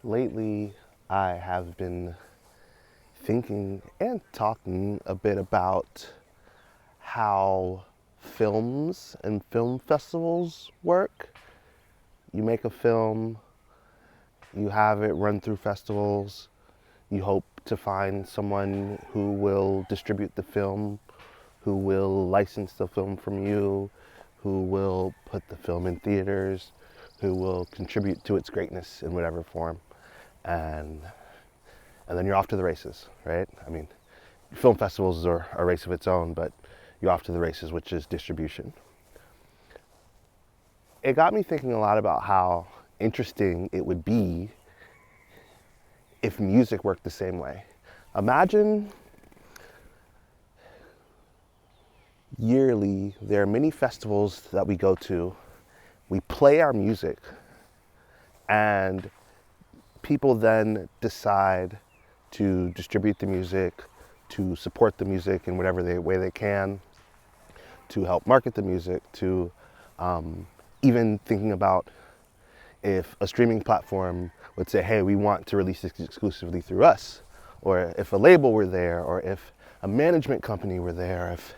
Lately, I have been thinking and talking a bit about how films and film festivals work. You make a film, you have it run through festivals, you hope to find someone who will distribute the film, who will license the film from you, who will put the film in theaters, who will contribute to its greatness in whatever form. And and then you're off to the races, right? I mean, film festivals are a race of its own, but you're off to the races, which is distribution. It got me thinking a lot about how interesting it would be if music worked the same way. Imagine yearly, there are many festivals that we go to, we play our music, and people then decide to distribute the music, to support the music in whatever way they can, to help market the music, to even thinking about if a streaming platform would say, hey, we want to release this exclusively through us, or if a label were there, or if a management company were there, if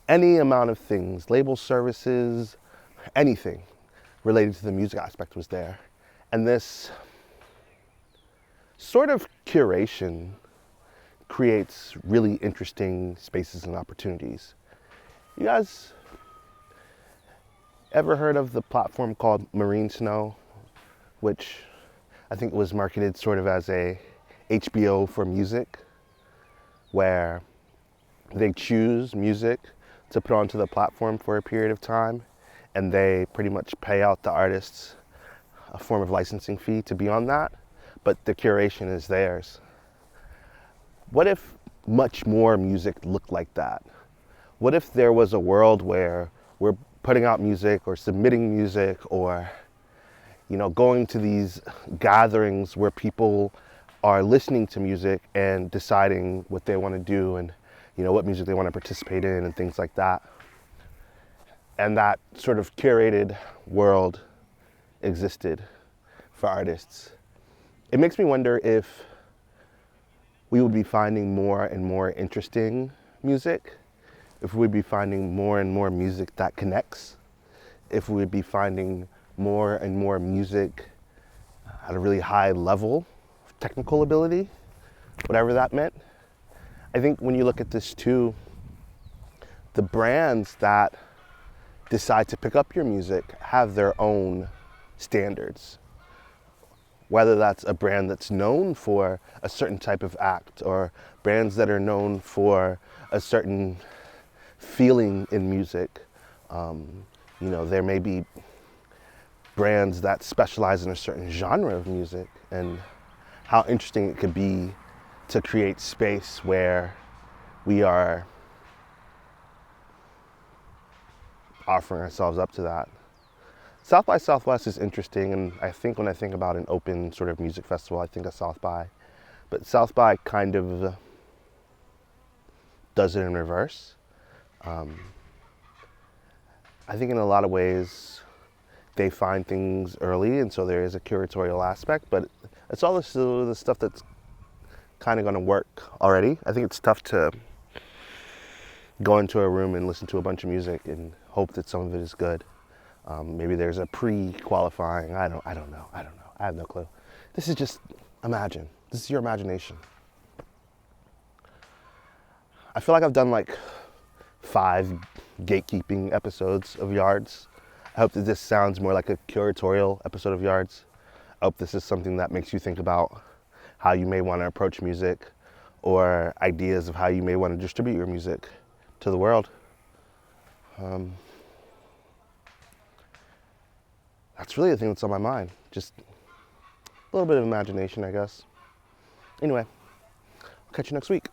any amount of things, label services, anything related to the music aspect was there. And this sort of curation creates really interesting spaces and opportunities. You guys ever heard of the platform called Marine Snow, which I think was marketed sort of as a HBO for music, where they choose music to put onto the platform for a period of time, and they pretty much pay out the artists a form of licensing fee to be on that, but the curation is theirs. What if much more music looked like that? What if there was a world where we're putting out music or submitting music, or going to these gatherings where people are listening to music and deciding what they want to do, and what music they want to participate in and things like that. And that sort of curated world existed for artists. It makes me wonder if we would be finding more and more interesting music, if we'd be finding more and more music that connects, if we'd be finding more and more music at a really high level of technical ability, whatever that meant. I think when you look at this too, the brands that decide to pick up your music have their own standards. Whether that's a brand that's known for a certain type of act, or brands that are known for a certain feeling in music. There may be brands that specialize in a certain genre of music, and how interesting it could be to create space where we are offering ourselves up to that. South by Southwest is interesting, and I think when I think about an open sort of music festival, I think of South by. But South by kind of does it in reverse. I think in a lot of ways they find things early, and so there is a curatorial aspect, but it's all the stuff that's kind of going to work already. I think it's tough to go into a room and listen to a bunch of music and hope that some of it is good. Maybe there's a pre-qualifying. I don't know. I have no clue. This is just imagine. This is your imagination. I feel like I've done like 5 gatekeeping episodes of Yards. I hope that this sounds more like a curatorial episode of Yards. I hope this is something that makes you think about how you may want to approach music, or ideas of how you may want to distribute your music to the world. That's really the thing that's on my mind. Just a little bit of imagination, I guess. Anyway, I'll catch you next week.